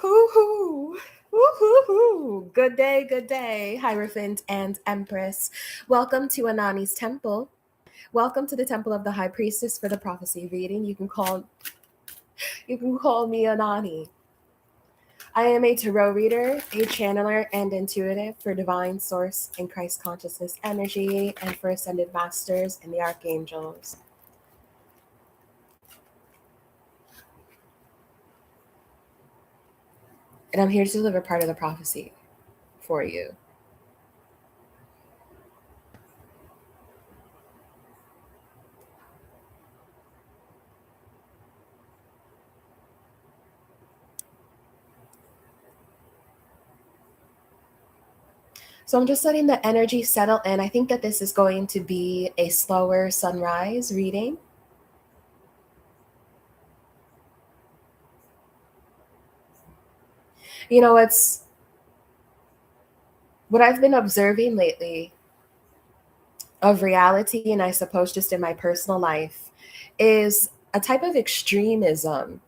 Woohoo! Woohoo! Good day, Hierophant and Empress. Welcome to Anonnie's Temple. Welcome to the Temple of the High Priestess for the prophecy reading. You can call me Anonnie. I am a tarot reader, a channeler, and intuitive for divine source and Christ consciousness energy, and for ascended masters and the archangels. And I'm here to deliver part of the prophecy for you. So I'm just letting the energy settle in. I think that this is going to be a slower sunrise reading. It's what I've been observing lately of reality, and I suppose just in my personal life, is a type of extremism.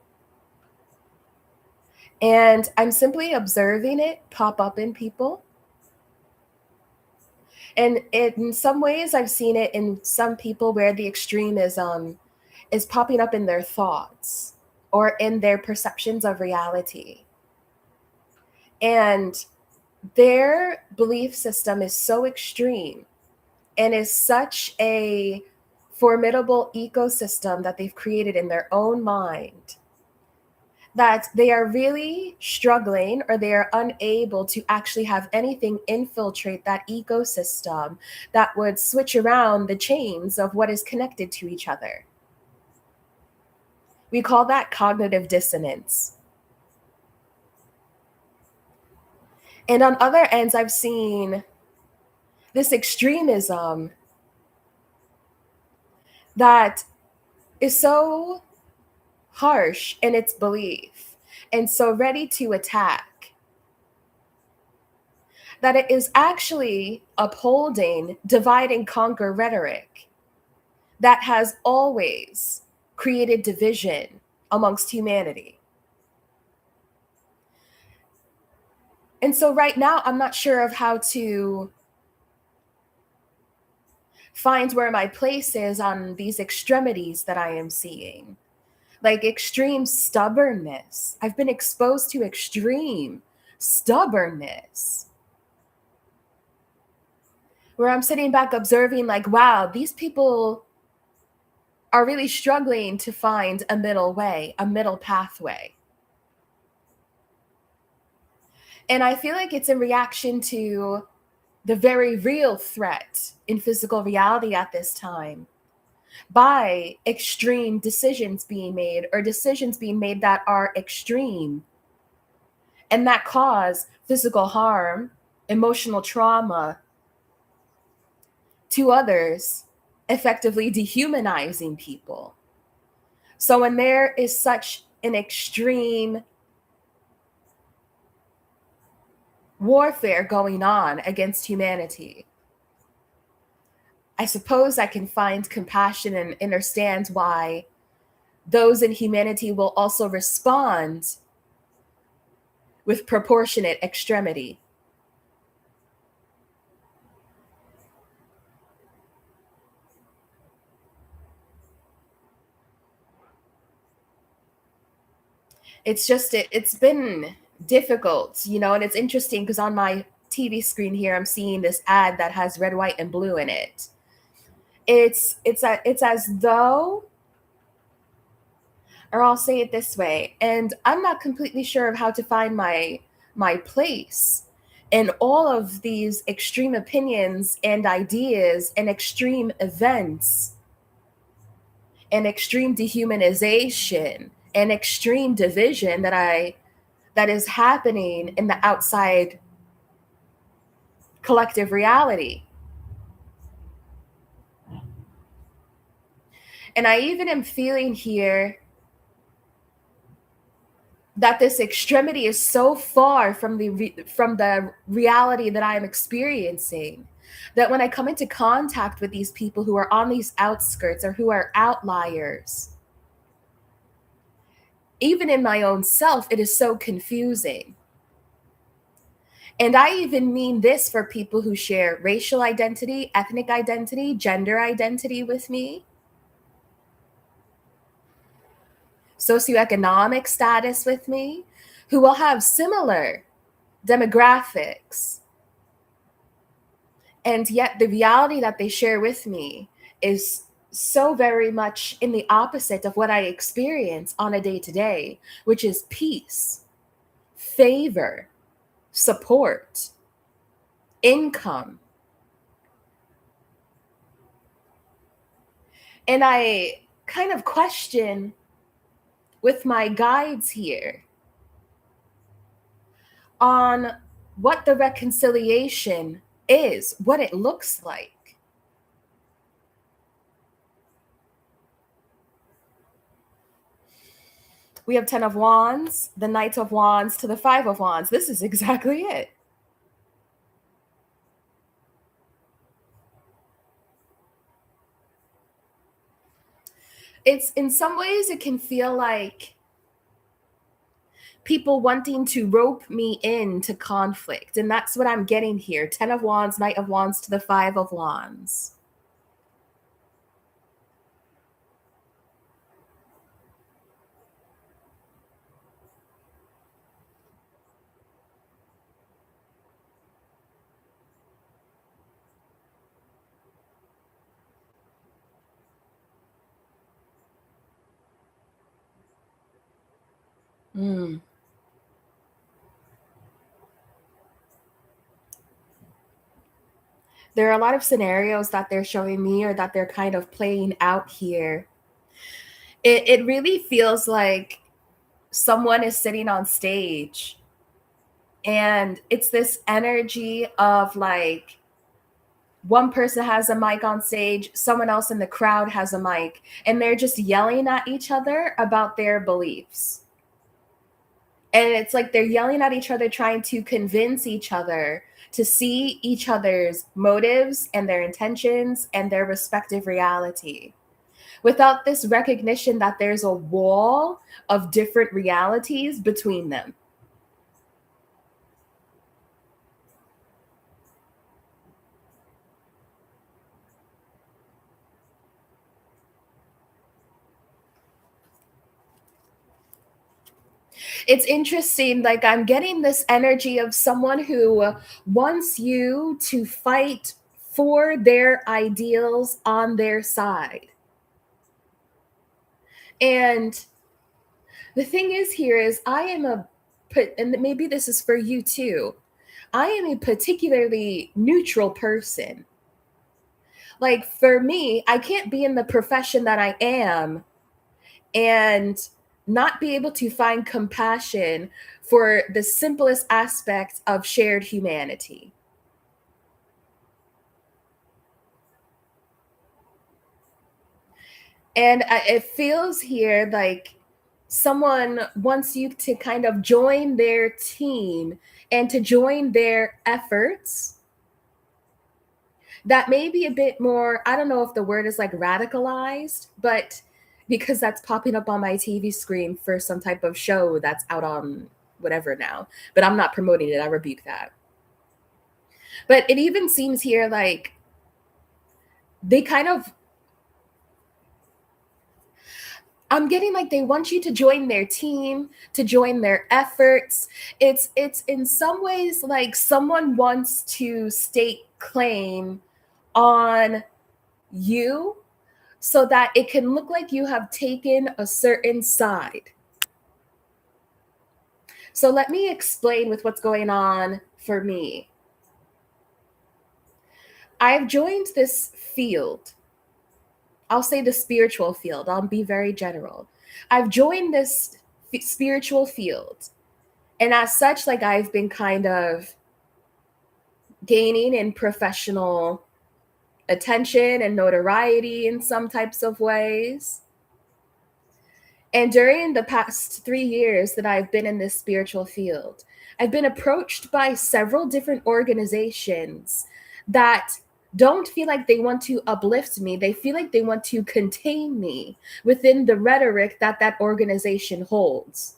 And I'm simply observing it pop up in people. And in some ways, I've seen it in some people where the extremism is popping up in their thoughts or in their perceptions of reality. And their belief system is so extreme and is such a formidable ecosystem that they've created in their own mind that they are really struggling, or they are unable to actually have anything infiltrate that ecosystem that would switch around the chains of what is connected to each other. We call that cognitive dissonance. And on other ends, I've seen this extremism that is so harsh in its belief and so ready to attack that it is actually upholding divide and conquer rhetoric that has always created division amongst humanity. And so right now, I'm not sure of how to find where my place is on these extremities that I am seeing. Like extreme stubbornness. I've been exposed to extreme stubbornness, where I'm sitting back observing, like, wow, these people are really struggling to find a middle way, a middle pathway. And I feel like it's in reaction to the very real threat in physical reality at this time by extreme decisions being made, or decisions being made that are extreme and that cause physical harm, emotional trauma to others, effectively dehumanizing people. So when there is such an extreme warfare going on against humanity, I suppose I can find compassion and understand why those in humanity will also respond with proportionate extremity. It's been difficult, and it's interesting because on my TV screen here, I'm seeing this ad that has red, white, and blue in it. It's as though, or I'll say it this way, and I'm not completely sure of how to find my place in all of these extreme opinions and ideas and extreme events and extreme dehumanization and extreme division that is happening in the outside collective reality. And I even am feeling here that this extremity is so far from the reality that I am experiencing, that when I come into contact with these people who are on these outskirts or who are outliers, even in my own self, it is so confusing. And I even mean this for people who share racial identity, ethnic identity, gender identity with me, socioeconomic status with me, who will have similar demographics. And yet the reality that they share with me is so very much in the opposite of what I experience on a day to day, which is peace, favor, support, income. And I kind of question with my guides here on what the reconciliation is, what it looks like. We have 10 of Wands, the Knight of Wands to the 5 of Wands. This is exactly it. It's in some ways, it can feel like people wanting to rope me into conflict. And that's what I'm getting here. 10 of Wands, Knight of Wands to the 5 of Wands. Mm. There are a lot of scenarios that they're showing me or that they're kind of playing out here. It really feels like someone is sitting on stage and it's this energy of like one person has a mic on stage, someone else in the crowd has a mic, and they're just yelling at each other about their beliefs. And it's like they're yelling at each other, trying to convince each other to see each other's motives and their intentions and their respective reality. Without this recognition that there's a wall of different realities between them. It's interesting, like I'm getting this energy of someone who wants you to fight for their ideals on their side. And the thing is here is I am and maybe this is for you too, I am a particularly neutral person. Like for me, I can't be in the profession that I am and not be able to find compassion for the simplest aspect of shared humanity. And it feels here like someone wants you to kind of join their team and to join their efforts that may be a bit more, I don't know if the word is like radicalized, but because that's popping up on my TV screen for some type of show that's out on whatever now, but I'm not promoting it. I rebuke that. But it even seems here like they kind of, I'm getting like they want you to join their team, to join their efforts. It's in some ways like someone wants to stake claim on you so that it can look like you have taken a certain side. So let me explain with what's going on for me. I've joined this field. I'll say the spiritual field. I'll be very general. I've joined this spiritual field. And as such, like I've been kind of gaining in professional attention and notoriety in some types of ways. And during the past 3 years that I've been in this spiritual field, I've been approached by several different organizations that don't feel like they want to uplift me. They feel like they want to contain me within the rhetoric that that organization holds,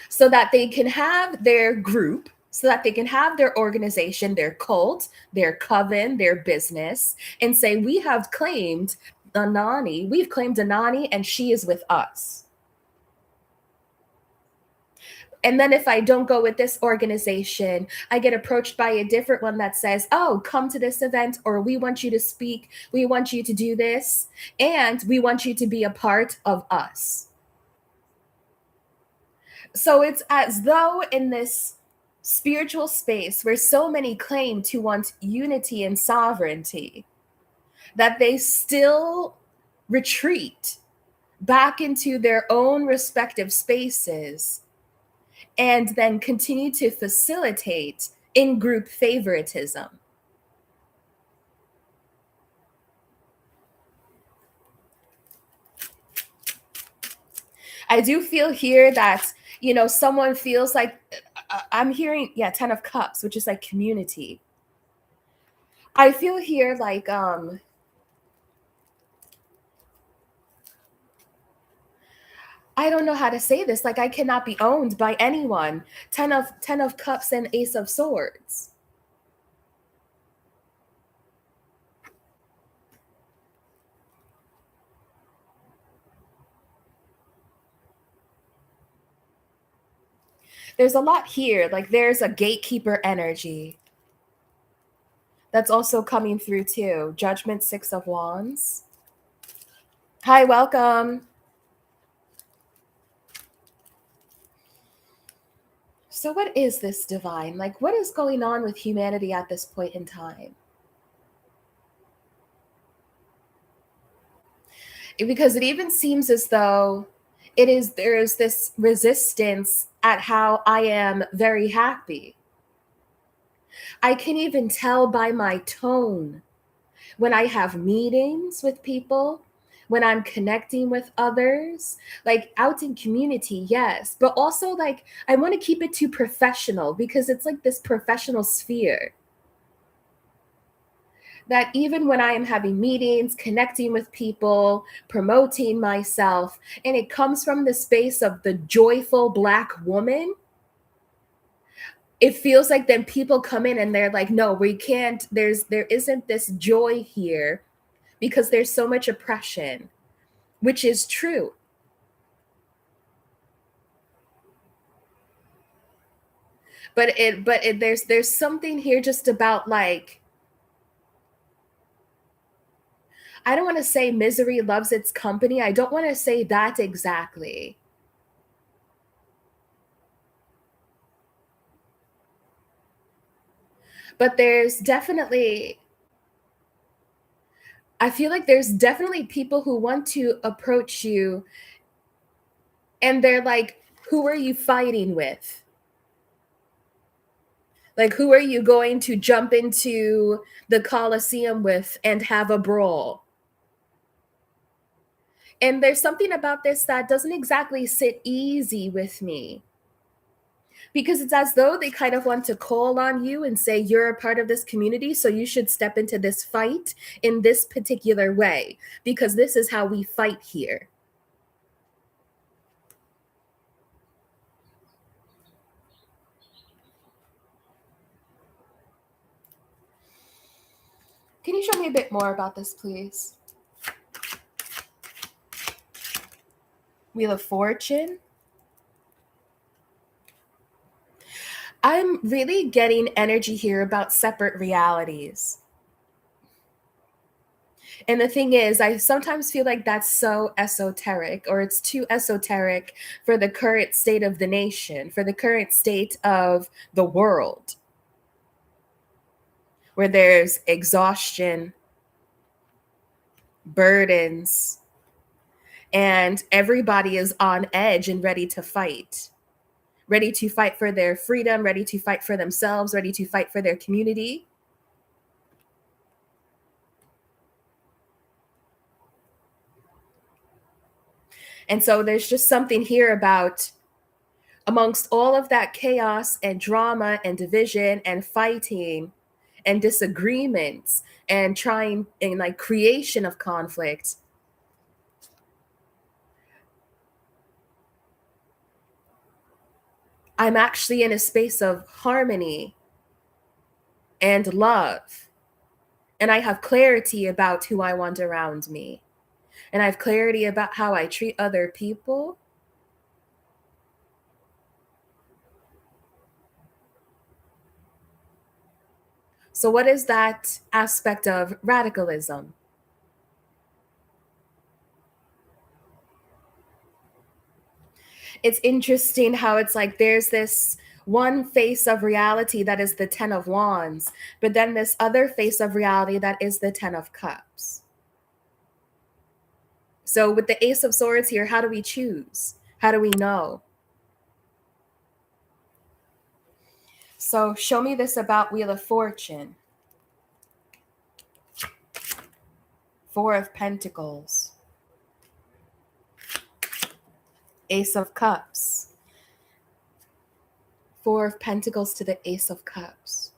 so that they can have their group, so that they can have their organization, their cult, their coven, their business, and say, we have claimed Anonnie, we've claimed Anonnie, and she is with us. And then if I don't go with this organization, I get approached by a different one that says, oh, come to this event, or we want you to speak, we want you to do this, and we want you to be a part of us. So it's as though in this spiritual space where so many claim to want unity and sovereignty, that they still retreat back into their own respective spaces and then continue to facilitate in group favoritism. I do feel here that, someone feels like I'm hearing, yeah, 10 of Cups, which is like community. I feel here like, I don't know how to say this. Like I cannot be owned by anyone. 10 of Cups and Ace of Swords. There's a lot here. Like there's a gatekeeper energy that's also coming through too. Judgment, 6 of Wands. Hi, welcome. So what is this divine? Like what is going on with humanity at this point in time? Because it even seems as though there's this resistance at how I am very happy. I can even tell by my tone when I have meetings with people, when I'm connecting with others, like out in community, yes, but also like I want to keep it to professional because it's like this professional sphere. That even when I am having meetings, connecting with people, promoting myself, and it comes from the space of the joyful Black woman, it feels like then people come in and they're like, no, we can't, there isn't this joy here because there's so much oppression, which is true. But there's something here just about like, I don't want to say misery loves its company. I don't want to say that exactly. But there's definitely, I feel like there's definitely people who want to approach you and they're like, who are you fighting with? Like, who are you going to jump into the Coliseum with and have a brawl? And there's something about this that doesn't exactly sit easy with me because it's as though they kind of want to call on you and say, you're a part of this community, so you should step into this fight in this particular way because this is how we fight here. Can you show me a bit more about this, please? Wheel of Fortune. I'm really getting energy here about separate realities. And the thing is, I sometimes feel like that's so esoteric, or it's too esoteric for the current state of the nation, for the current state of the world, where there's exhaustion, burdens, and everybody is on edge and ready to fight for their freedom, ready to fight for themselves, ready to fight for their community. And so there's just something here about Amongst all of that chaos and drama and division and fighting and disagreements and trying and like creation of conflict, I'm actually in a space of harmony and love. And I have clarity about who I want around me. And I have clarity about how I treat other people. So, what is that aspect of radicalism? It's interesting how it's like there's this one face of reality that is the 10 of Wands, but then this other face of reality that is the 10 of Cups. So, with the Ace of Swords here, how do we choose? How do we know? So, show me this about Wheel of Fortune. Four of Pentacles. Ace of Cups. Four of Pentacles to the Ace of Cups.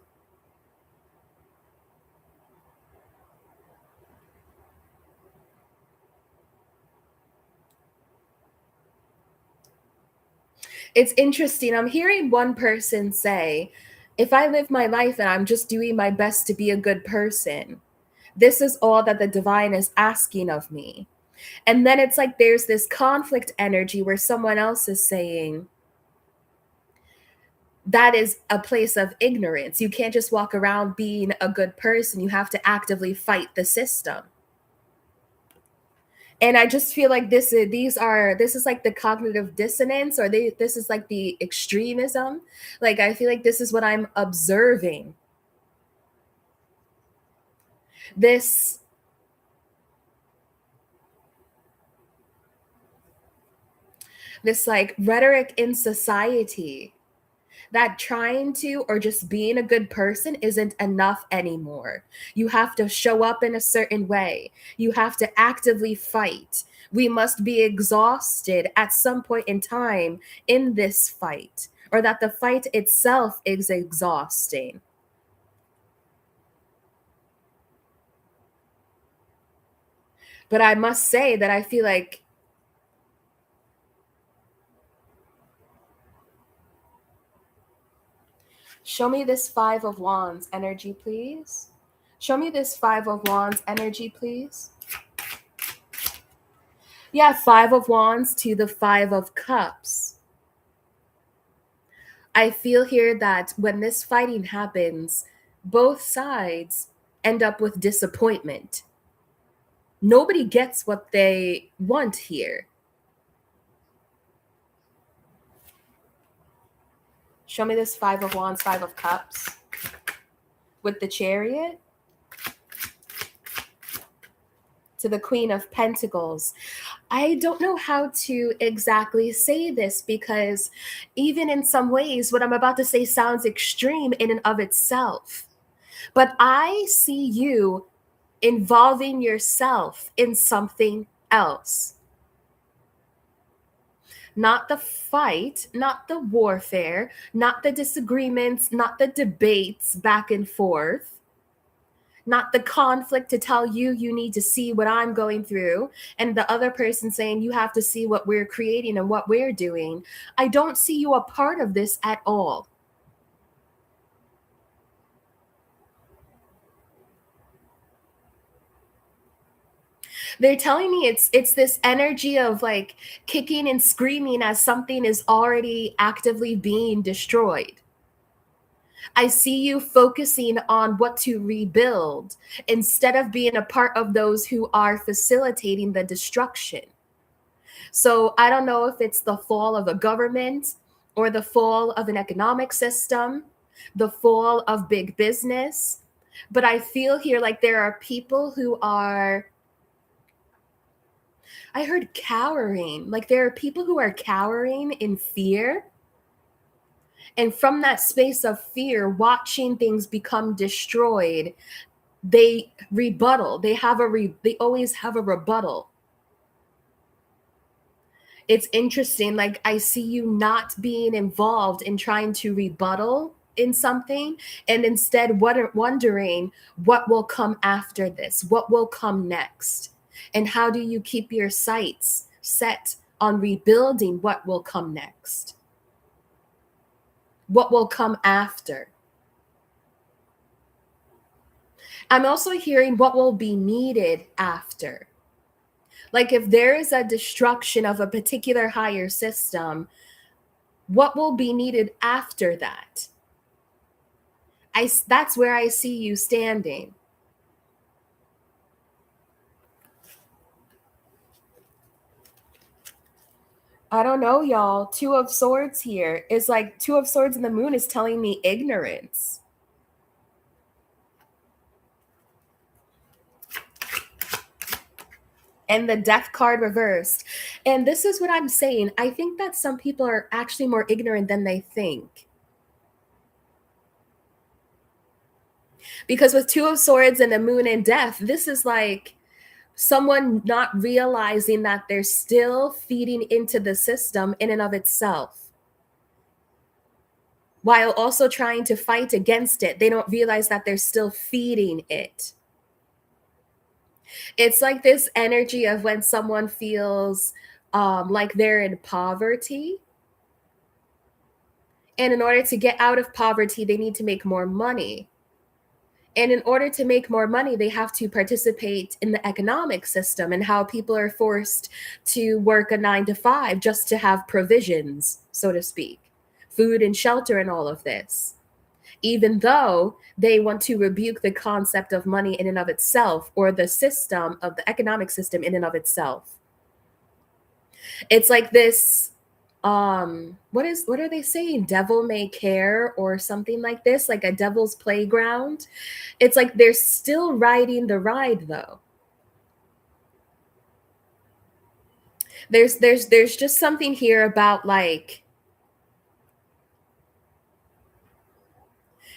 It's interesting. I'm hearing one person say, if I live my life and I'm just doing my best to be a good person, this is all that the divine is asking of me. And then it's like there's this conflict energy where someone else is saying, that is a place of ignorance. You can't just walk around being a good person. You have to actively fight the system. And I just feel like this is like the cognitive dissonance, or this is like the extremism. Like I feel like this is what I'm observing. This like rhetoric in society that trying to or just being a good person isn't enough anymore. You have to show up in a certain way. You have to actively fight. We must be exhausted at some point in time in this fight, or that the fight itself is exhausting. But I must say that I feel like show me this Five of Wands energy, please. Show me this Five of Wands energy, please. Yeah, Five of Wands to the Five of Cups. I feel here that when this fighting happens, both sides end up with disappointment. Nobody gets what they want here. Show me this Five of Wands, Five of Cups with the Chariot to the Queen of Pentacles. I don't know how to exactly say this, because even in some ways, what I'm about to say sounds extreme in and of itself. But I see you involving yourself in something else. Not the fight, not the warfare, not the disagreements, not the debates back and forth, not the conflict to tell you you need to see what I'm going through, and the other person saying you have to see what we're creating and what we're doing. I don't see you a part of this at all. They're telling me it's this energy of like kicking and screaming as something is already actively being destroyed. I see you focusing on what to rebuild instead of being a part of those who are facilitating the destruction. So I don't know if it's the fall of a government or the fall of an economic system, the fall of big business, but I feel here like there are people who are, I heard cowering. Like there are people who are cowering in fear. And from that space of fear, watching things become destroyed, they rebuttal. They always have a rebuttal. It's interesting. Like, I see you not being involved in trying to rebuttal in something, and instead wondering what will come after this, what will come next, and how do you keep your sights set on rebuilding what will come next, what will come after. I'm also hearing what will be needed after. Like, if there is a destruction of a particular higher system, what will be needed after that? That's where I see you standing. I don't know, y'all. Two of Swords here is like Two of Swords and the Moon is telling me ignorance. And the Death card reversed. And this is what I'm saying. I think that some people are actually more ignorant than they think. Because with Two of Swords and the Moon and Death, this is like someone not realizing that they're still feeding into the system in and of itself, while also trying to fight against it. They don't realize that they're still feeding it. It's like this energy of when someone feels like they're in poverty. And in order to get out of poverty, they need to make more money. And in order to make more money, they have to participate in the economic system and how people are forced to work a 9 to 5 just to have provisions, so to speak, food and shelter and all of this. Even though they want to rebuke the concept of money in and of itself, or the system of the economic system in and of itself. It's like this, what are they saying? Devil may care or something like this, like a devil's playground. It's like they're still riding the ride though. There's just something here about like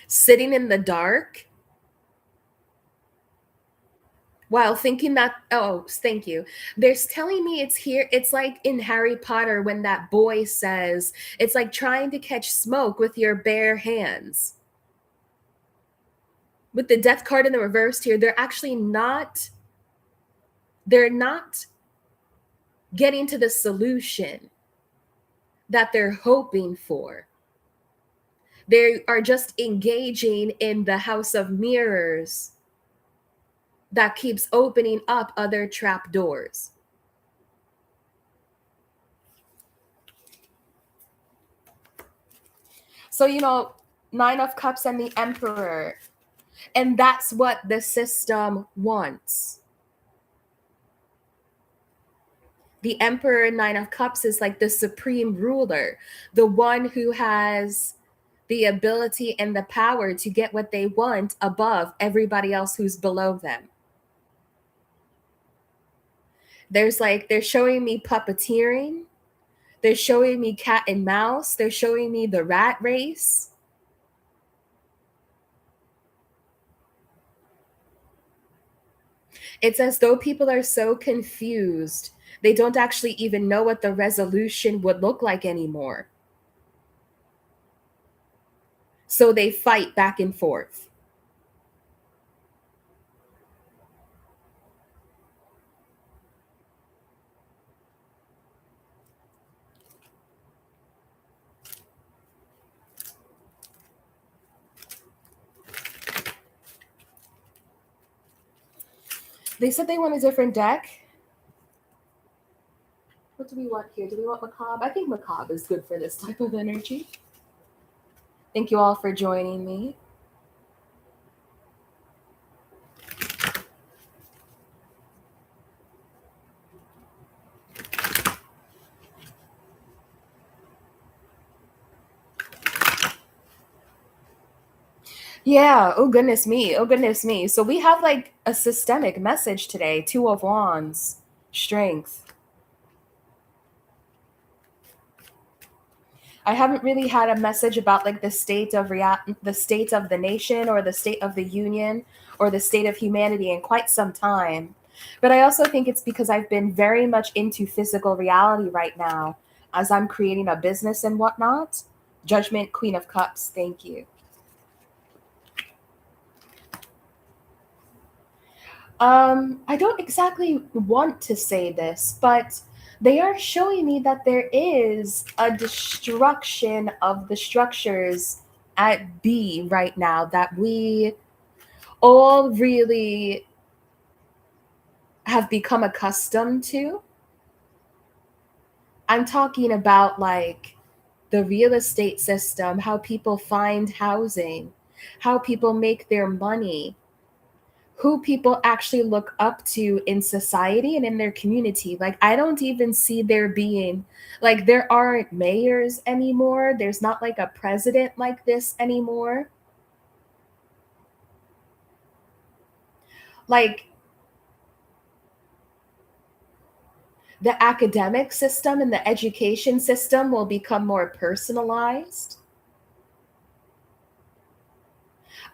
sitting in the dark while thinking that, oh, thank you. There's telling me it's here. It's like in Harry Potter when that boy says, it's like trying to catch smoke with your bare hands. With the Death card in the reverse here, they're not getting to the solution that they're hoping for. They are just engaging in the House of Mirrors that keeps opening up other trap doors. So, Nine of Cups and the Emperor. And that's what the system wants. The Emperor, Nine of Cups, is like the supreme ruler, the one who has the ability and the power to get what they want above everybody else who's below them. They're showing me puppeteering. They're showing me cat and mouse. They're showing me the rat race. It's as though people are so confused. They don't actually even know what the resolution would look like anymore. So they fight back and forth. They said they want a different deck. What do we want here? Do we want Macabre? I think Macabre is good for this type of energy. Thank you all for joining me. Yeah, oh goodness me, oh goodness me. So we have like a systemic message today. Two of Wands, strength. I haven't really had a message about like the state of the nation or the state of the union or the state of humanity in quite some time. But I also think it's because I've been very much into physical reality right now as I'm creating a business and whatnot. Judgment, Queen of Cups, thank you. I don't exactly want to say this, but they are showing me that there is a destruction of the structures at B right now that we all really have become accustomed to. I'm talking about like the real estate system, how people find housing, how people make their money, who people actually look up to in society and in their community. Like, I don't even see there being, like, there aren't mayors anymore. There's not like a president like this anymore. Like, the academic system and the education system will become more personalized.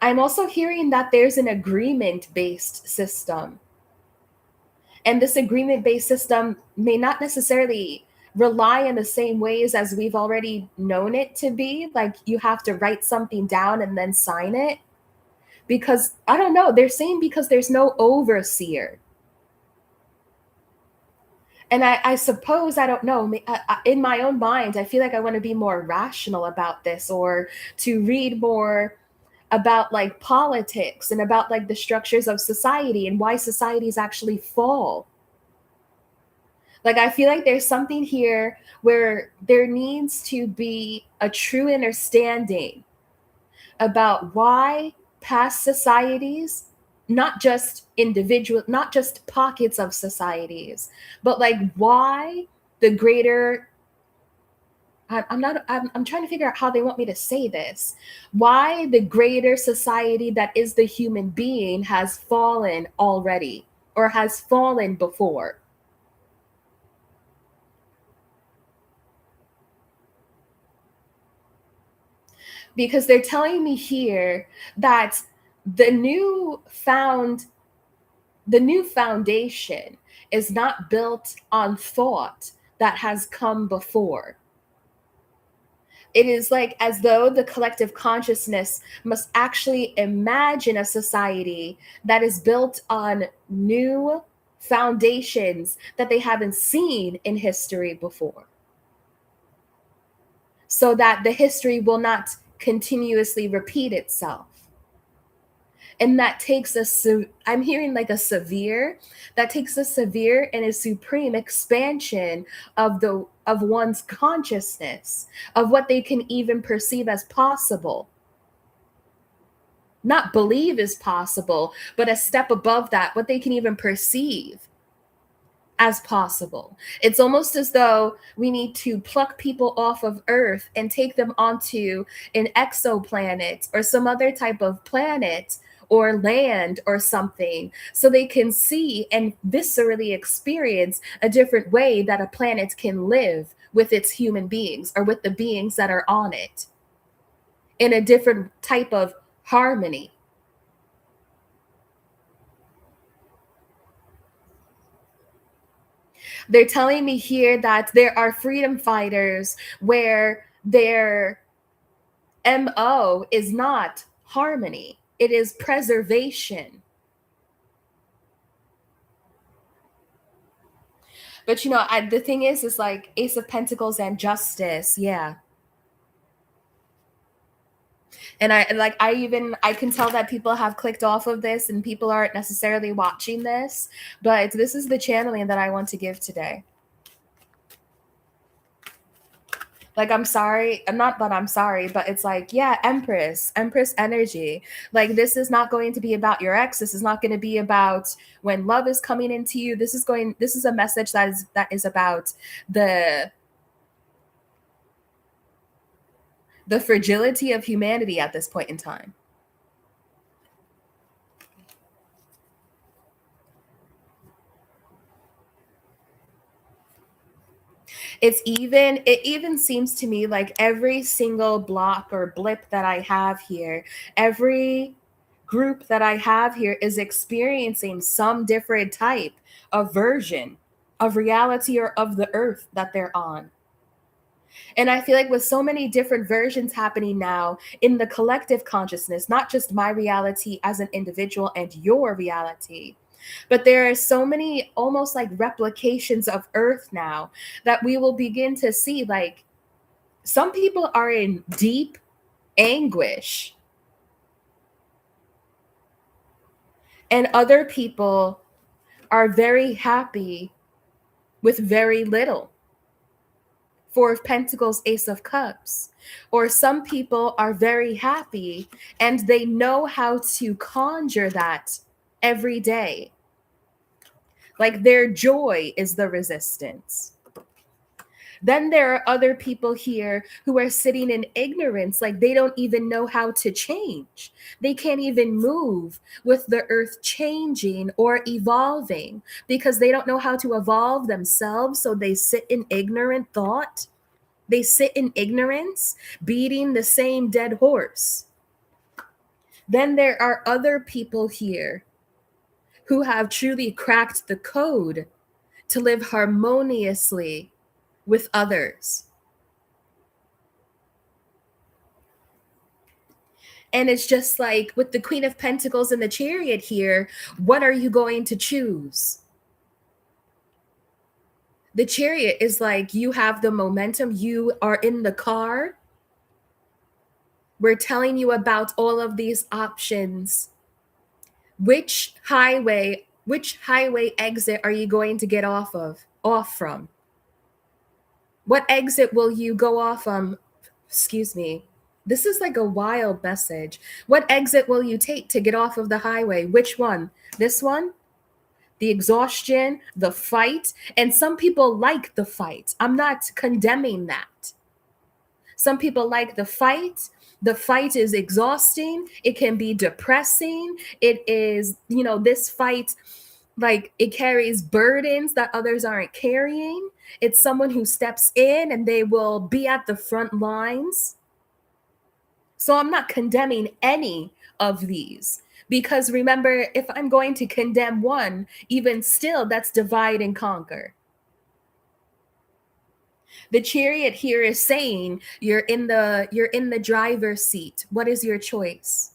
I'm also hearing that there's an agreement based system. And this agreement based system may not necessarily rely in the same ways as we've already known it to be. Like, you have to write something down and then sign it. Because I don't know, they're saying because there's no overseer. And I suppose, I don't know, in my own mind, I feel like I want to be more rational about this, or to read more about like politics and about like the structures of society and why societies actually fall. Like, I feel like there's something here where there needs to be a true understanding about why past societies, not just individual, not just pockets of societies, but like why the greater, I'm trying to figure out how they want me to say this. Why the greater society that is the human being has fallen already, or has fallen before. Because they're telling me here that the new found the new foundation is not built on thought that has come before. It is like as though the collective consciousness must actually imagine a society that is built on new foundations that they haven't seen in history before, so that the history will not continuously repeat itself. And that takes I'm hearing like a severe, that takes a severe and a supreme expansion of one's consciousness, of what they can even perceive as possible. Not believe is possible, but a step above that, what they can even perceive as possible. It's almost as though we need to pluck people off of Earth and take them onto an exoplanet or some other type of planet or land or something, so they can see and viscerally experience a different way that a planet can live with its human beings, or with the beings that are on it, in a different type of harmony. They're telling me here that there are freedom fighters where their MO is not harmony, it is preservation. But you know, the thing is like Ace of Pentacles and Justice, yeah. And I can tell that people have clicked off of this and people aren't necessarily watching this, but this is the channeling that I want to give today. Like, I'm sorry. I'm not that I'm sorry, but it's like, yeah, Empress energy. Like, this is not going to be about your ex. This is not going to be about when love is coming into you. This is a message that is about the fragility of humanity at this point in time. It even seems to me like every single block or blip that I have here, every group that I have here is experiencing some different type of version of reality or of the earth that they're on. And I feel like with so many different versions happening now in the collective consciousness, not just my reality as an individual and your reality, but there are so many almost like replications of earth now that we will begin to see, like, some people are in deep anguish and other people are very happy with very little. Four of Pentacles, Ace of Cups. Or some people are very happy and they know how to conjure that every day. Like their joy is the resistance. Then there are other people here who are sitting in ignorance, like they don't even know how to change. They can't even move with the earth changing or evolving because they don't know how to evolve themselves. So they sit in ignorant thought. They sit in ignorance, beating the same dead horse. Then there are other people here who have truly cracked the code to live harmoniously with others. And it's just like with the Queen of Pentacles and the Chariot here, what are you going to choose? The Chariot is like, you have the momentum, you are in the car. We're telling you about all of these options. Which highway exit are you going to get off from? What exit will you go off from? Excuse me. This is like a wild message. What exit will you take to get off of the highway? Which one? This one? The exhaustion, the fight. And some people like the fight. I'm not condemning that. Some people like the fight. The fight is exhausting. It can be depressing. It is, this fight, like, it carries burdens that others aren't carrying. It's someone who steps in and they will be at the front lines. So I'm not condemning any of these. Because remember, if I'm going to condemn one, even still, that's divide and conquer. The Chariot here is saying you're in the driver's seat. What is your choice?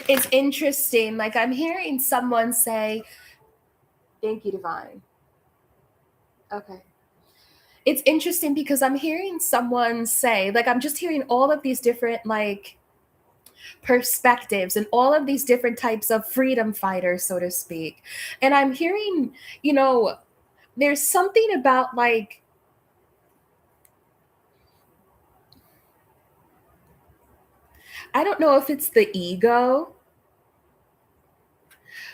It's interesting. Like, I'm hearing someone say, thank you, Divine. Okay. It's interesting because I'm hearing someone say, like, I'm just hearing all of these different, like, perspectives and all of these different types of freedom fighters, so to speak. And I'm hearing, there's something about, like, I don't know if it's the ego,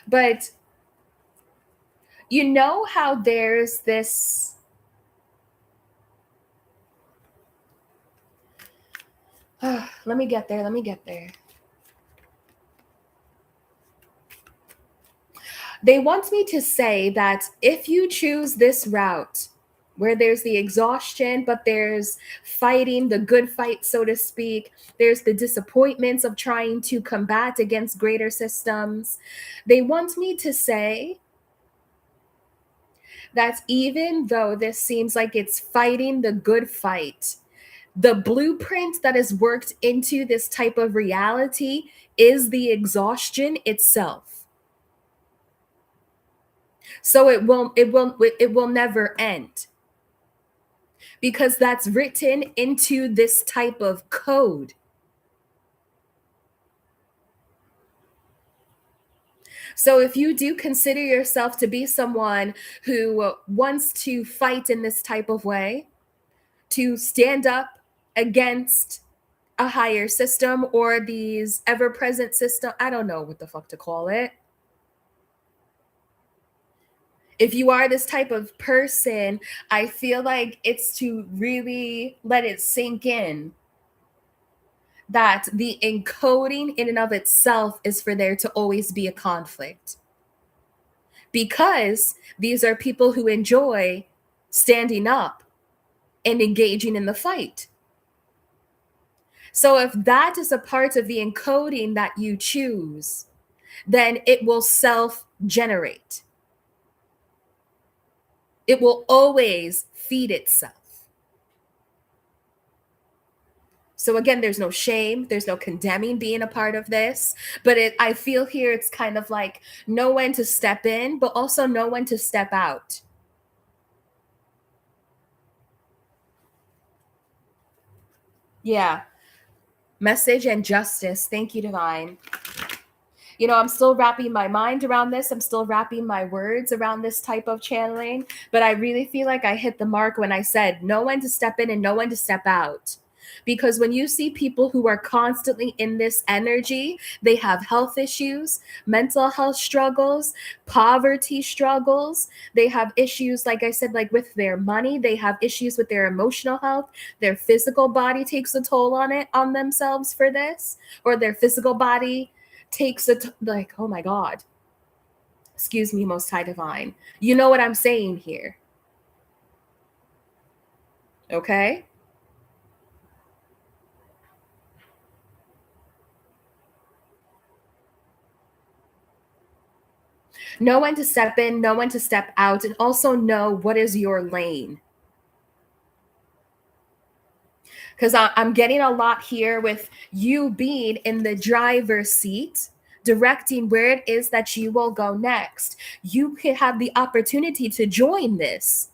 but you know how there's this, let me get there. They want me to say that if you choose this route, where there's the exhaustion, but there's fighting the good fight, so to speak, there's the disappointments of trying to combat against greater systems. They want me to say that even though this seems like it's fighting the good fight, the blueprint that is worked into this type of reality is the exhaustion itself. So it will never end, because that's written into this type of code. So if you do consider yourself to be someone who wants to fight in this type of way, to stand up against a higher system or these ever-present system, I don't know what the fuck to call it. If you are this type of person, I feel like it's to really let it sink in that the encoding in and of itself is for there to always be a conflict, because these are people who enjoy standing up and engaging in the fight. So if that is a part of the encoding that you choose, then it will self generate. It will always feed itself. So again, there's no shame, there's no condemning being a part of this, but I feel here it's kind of like know when to step in, but also know when to step out. Yeah. Message and justice. Thank you, Divine. I'm still wrapping my mind around this. I'm still wrapping my words around this type of channeling, but I really feel like I hit the mark when I said know when to step in and know when to step out. Because when you see people who are constantly in this energy, they have health issues, mental health struggles, poverty struggles. They have issues, like I said, like with their money. They have issues with their emotional health. Their physical body takes a toll on themselves for this, or their physical body takes like, oh my God, excuse me, Most High Divine. You know what I'm saying here. Okay? Know when to step in, know when to step out, and also know what is your lane. Because I'm getting a lot here with you being in the driver's seat, directing where it is that you will go next. You could have the opportunity to join this,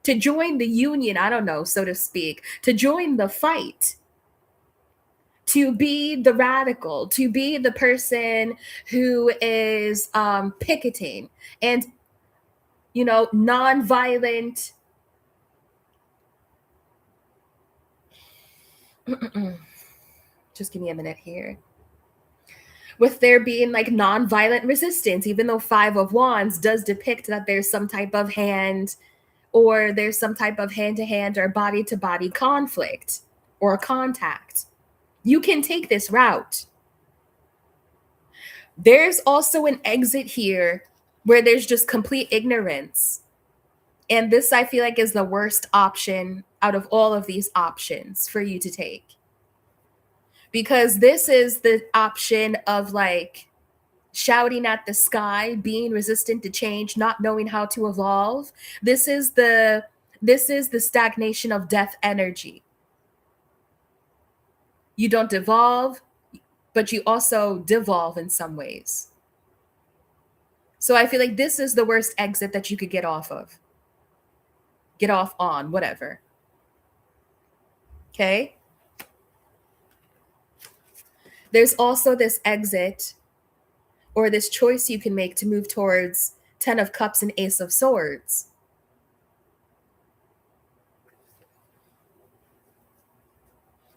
to join the union, I don't know, so to speak, to join the fight, to be the radical, to be the person who is picketing and, nonviolent. Just give me a minute here. With there being like nonviolent resistance, even though Five of Wands does depict that there's some type of hand, or there's some type of hand-to-hand or body-to-body conflict or contact. You can take this route. There's also an exit here where there's just complete ignorance. And this, I feel like, is the worst option out of all of these options for you to take. Because this is the option of like shouting at the sky, being resistant to change, not knowing how to evolve. This is the stagnation of death energy. You don't evolve, but you also devolve in some ways. So I feel like this is the worst exit that you could get off of. Get off on, whatever. Okay? There's also this exit or this choice you can make to move towards 10 of Cups and Ace of Swords.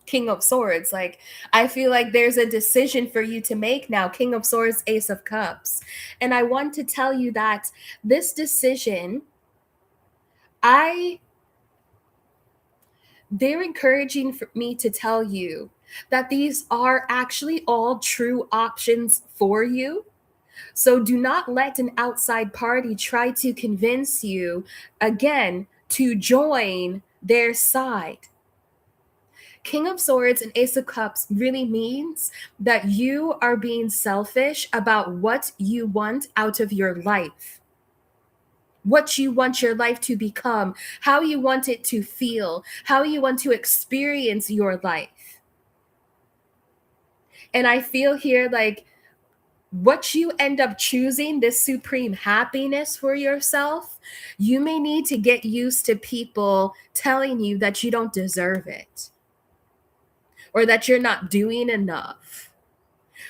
King of Swords. Like, I feel like there's a decision for you to make now. King of Swords, Ace of Cups. And I want to tell you that this decision, they're encouraging for me to tell you that these are actually all true options for you. So do not let an outside party try to convince you, again, to join their side. King of Swords and Ace of Cups really means that you are being selfish about what you want out of your life, what you want your life to become, how you want it to feel, how you want to experience your life. And I feel here like what you end up choosing, this supreme happiness for yourself, you may need to get used to people telling you that you don't deserve it or that you're not doing enough,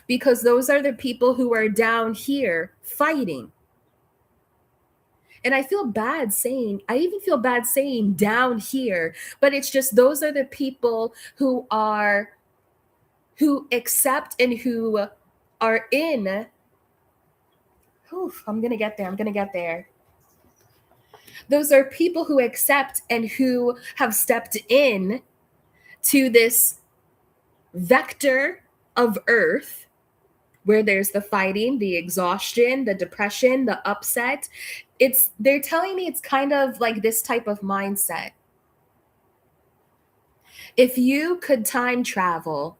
because those are the people who are down here fighting. And I even feel bad saying down here, but it's just those are the people who accept and who are in. I'm going to get there. Those are people who accept and who have stepped in to this vector of Earth where there's the fighting, the exhaustion, the depression, the upset. They're telling me it's kind of like this type of mindset. If you could time travel,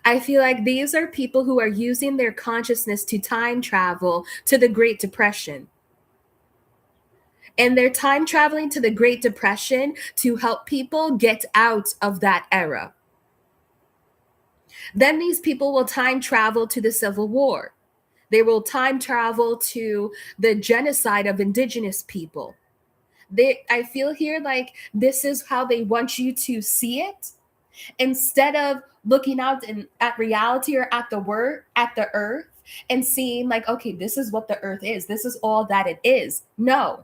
I feel like these are people who are using their consciousness to time travel to the Great Depression. And they're time traveling to the Great Depression to help people get out of that era. Then these people will time travel to the Civil War. They will time travel to the genocide of indigenous people. I feel here like this is how they want you to see it, instead of looking out at reality or at the earth and seeing like, okay, this is what the earth is. This is all that it is. No.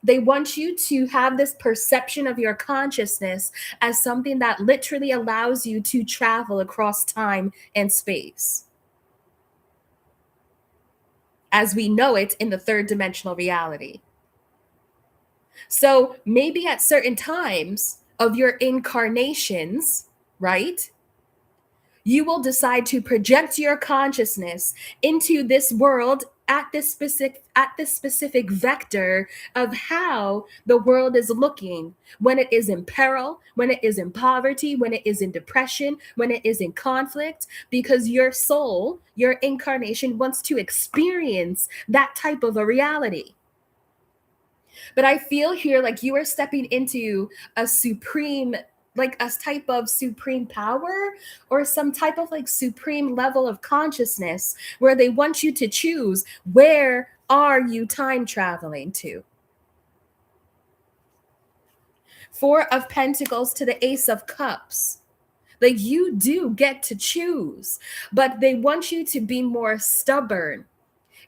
They want you to have this perception of your consciousness as something that literally allows you to travel across time and space, as we know it in the third dimensional reality. So maybe at certain times of your incarnations, right, you will decide to project your consciousness into this world at this specific vector of how the world is looking when it is in peril, when it is in poverty, when it is in depression, when it is in conflict, because your soul, your incarnation wants to experience that type of a reality. But I feel here like you are stepping into a supreme, like a type of supreme power or some type of like supreme level of consciousness where they want you to choose, where are you time traveling to? Four of Pentacles to the Ace of Cups. Like you do get to choose, but they want you to be more stubborn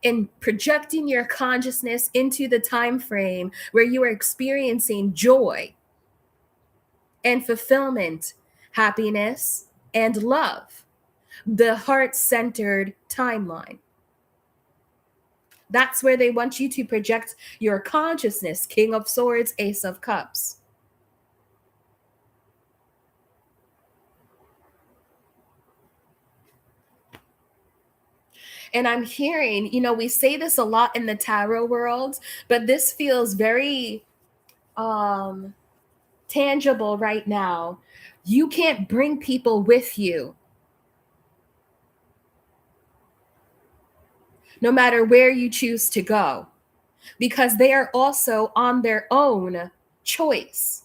in projecting your consciousness into the time frame where you are experiencing joy and fulfillment, happiness, and love, the heart-centered timeline. That's where they want you to project your consciousness. King of Swords, Ace of Cups. And I'm hearing, we say this a lot in the tarot world, but this feels very tangible right now. You can't bring people with you, no matter where you choose to go, because they are also on their own choice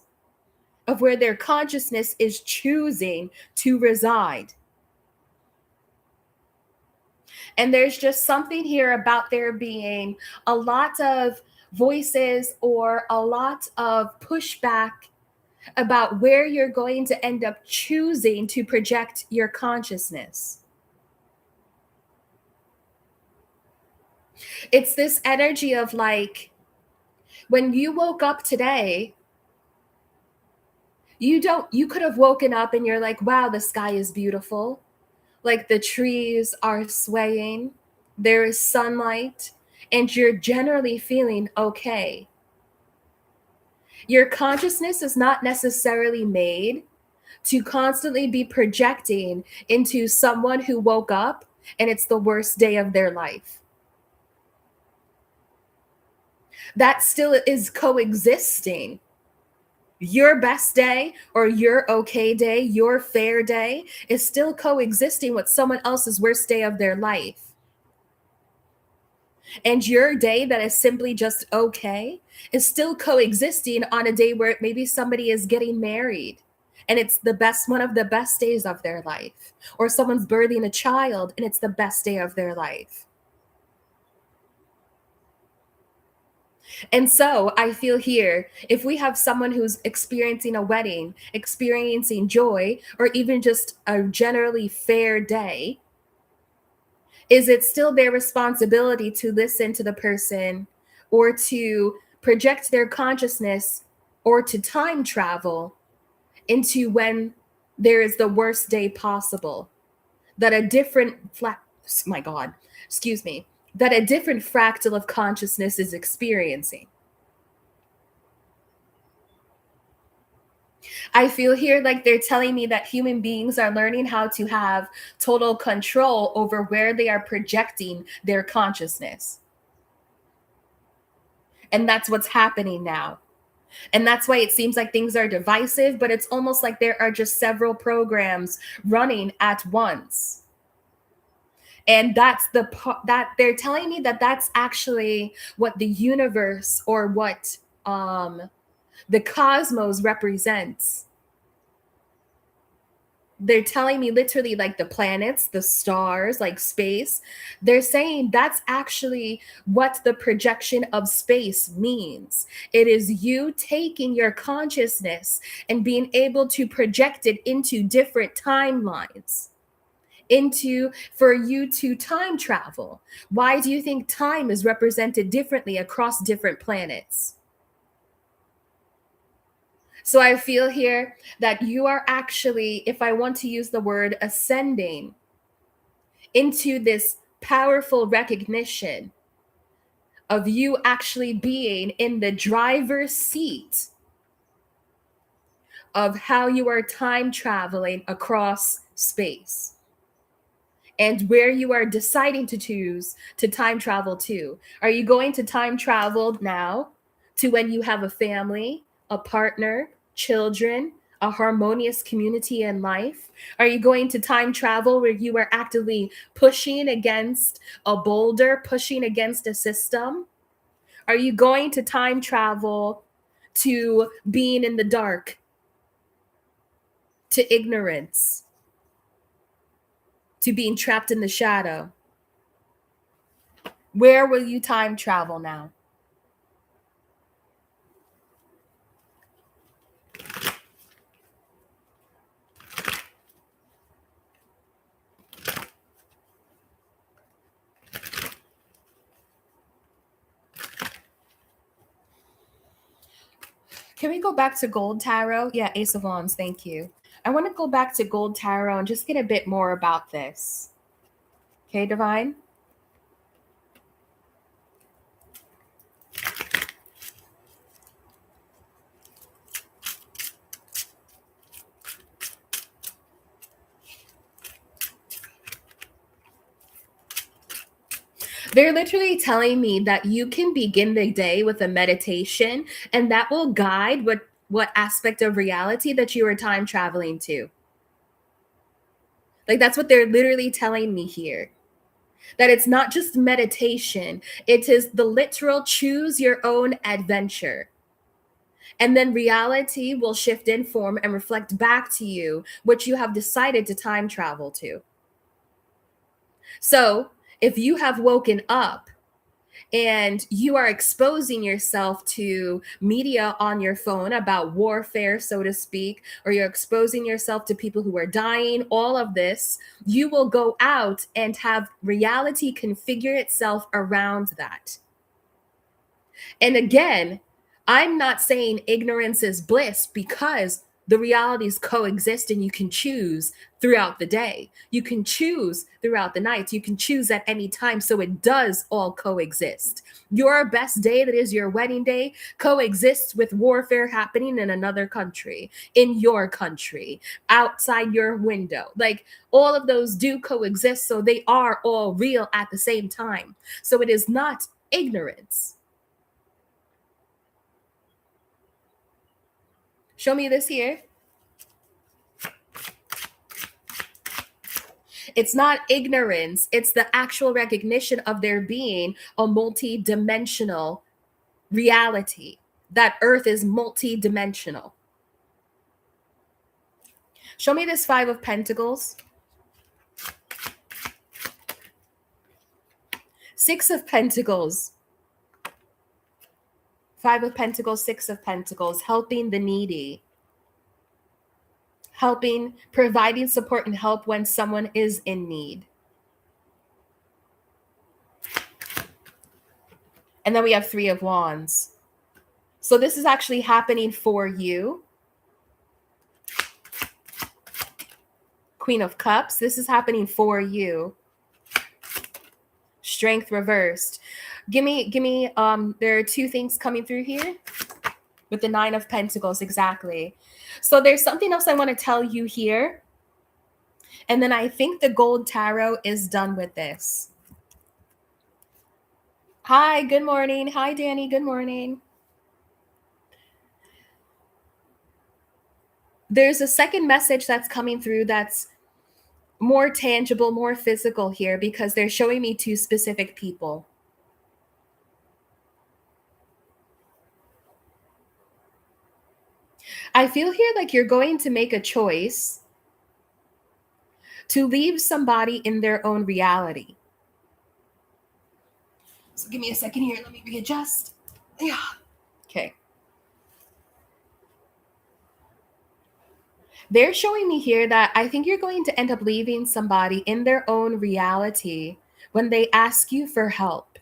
of where their consciousness is choosing to reside. And there's just something here about there being a lot of voices or a lot of pushback about where you're going to end up choosing to project your consciousness. It's this energy of like, when you woke up today, you could have woken up and you're like, wow, the sky is beautiful. Like the trees are swaying, there is sunlight, and you're generally feeling okay. Your consciousness is not necessarily made to constantly be projecting into someone who woke up and it's the worst day of their life. That still is coexisting. Your best day or your okay day, your fair day is still coexisting with someone else's worst day of their life. And your day that is simply just okay is still coexisting on a day where maybe somebody is getting married and it's one of the best days of their life, or someone's birthing a child and it's the best day of their life. And so I feel here, if we have someone who's experiencing a wedding, experiencing joy, or even just a generally fair day, is it still their responsibility to listen to the person or to project their consciousness or to time travel into when there is the worst day possible? That a different that a different fractal of consciousness is experiencing. I feel here like they're telling me that human beings are learning how to have total control over where they are projecting their consciousness. And that's what's happening now. And that's why it seems like things are divisive, but it's almost like there are just several programs running at once. And that's the that they're telling me that that's actually what the universe, or what the cosmos represents. They're telling me literally, like the planets, the stars, like space. They're saying that's actually what the projection of space means. It is you taking your consciousness and being able to project it into different timelines, into for you to time travel. Why do you think time is represented differently across different planets? So I feel here that you are actually, if I want to use the word, ascending into this powerful recognition of you actually being in the driver's seat of how you are time traveling across space, and where you are deciding to choose to time travel to. Are you going to time travel now to when you have a family, a partner, children, a harmonious community in life? Are you going to time travel where you are actively pushing against a boulder, pushing against a system? Are you going to time travel to being in the dark, to ignorance, to being trapped in the shadow? Where will you time travel now? Can we go back to Gold Tarot? Yeah, Ace of Wands, thank you. I want to go back to Gold Tarot and just get a bit more about this. Okay, Divine? They're literally telling me that you can begin the day with a meditation, and that will guide what aspect of reality that you are time traveling to. Like, that's what they're literally telling me here. That it's not just meditation, it is the literal choose your own adventure. And then reality will shift in form and reflect back to you what you have decided to time travel to. So if you have woken up and you are exposing yourself to media on your phone about warfare, so to speak, or you're exposing yourself to people who are dying, all of this, you will go out and have reality configure itself around that. And again, I'm not saying ignorance is bliss, because the realities coexist and you can choose throughout the day. You can choose throughout the night. You can choose at any time. So it does all coexist. Your best day, that is your wedding day, coexists with warfare happening in another country, in your country, outside your window. Like, all of those do coexist. So they are all real at the same time. So it is not ignorance. Show me this here. It's not ignorance. It's the actual recognition of there being a multi-dimensional reality. That Earth is multi-dimensional. Show me this Five of Pentacles. Six of Pentacles. Five of Pentacles, Six of Pentacles, helping the needy. Helping, providing support and help when someone is in need. And then we have Three of Wands. So this is actually happening for you. Queen of Cups, this is happening for you. Strength reversed. Give me, there are two things coming through here. With the Nine of Pentacles, exactly. So there's something else I want to tell you here. And then I think the Gold Tarot is done with this. Hi, good morning. Hi, Danny. Good morning. There's a second message that's coming through that's more tangible, more physical here, because they're showing me two specific people. I feel here like you're going to make a choice to leave somebody in their own reality. So give me a second here. Let me readjust. Yeah. Okay. They're showing me here that I think you're going to end up leaving somebody in their own reality when they ask you for help.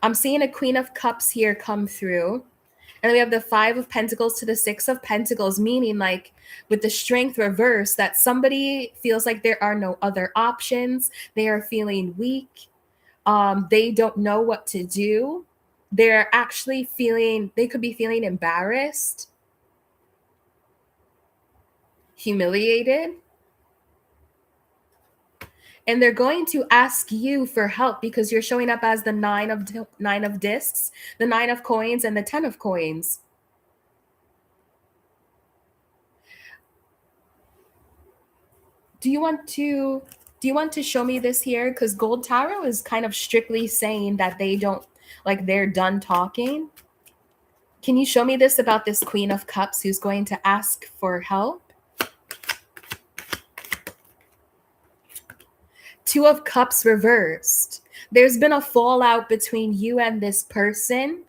I'm seeing a Queen of Cups here come through. And we have the Five of Pentacles to the Six of Pentacles, meaning like with the Strength reverse, that somebody feels like there are no other options. They are feeling weak. They don't know what to do. They're actually feeling, they could be feeling embarrassed, humiliated. And they're going to ask you for help because you're showing up as the nine of discs, the Nine of Coins, and the Ten of Coins. Do you want to show me this here? Because Gold Tarot is kind of strictly saying that they don't, like, they're done talking. Can you show me this about this Queen of Cups who's going to ask for help? Two of Cups reversed. There's been a fallout between you and this person.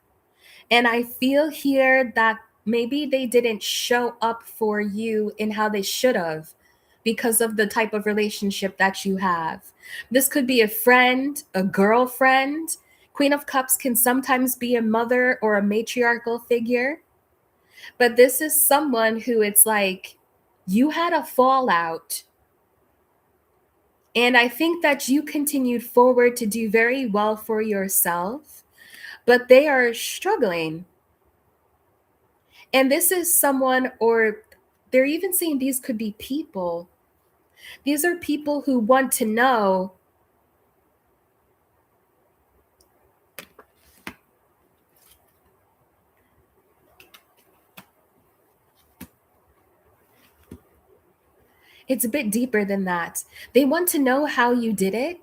And I feel here that maybe they didn't show up for you in how they should have because of the type of relationship that you have. This could be a friend, a girlfriend. Queen of Cups can sometimes be a mother or a matriarchal figure. But this is someone who it's like you had a fallout. And I think that you continued forward to do very well for yourself, but they are struggling. And this is someone, or they're even saying these could be people. These are people who want to know, it's a bit deeper than that. They want to know how you did it,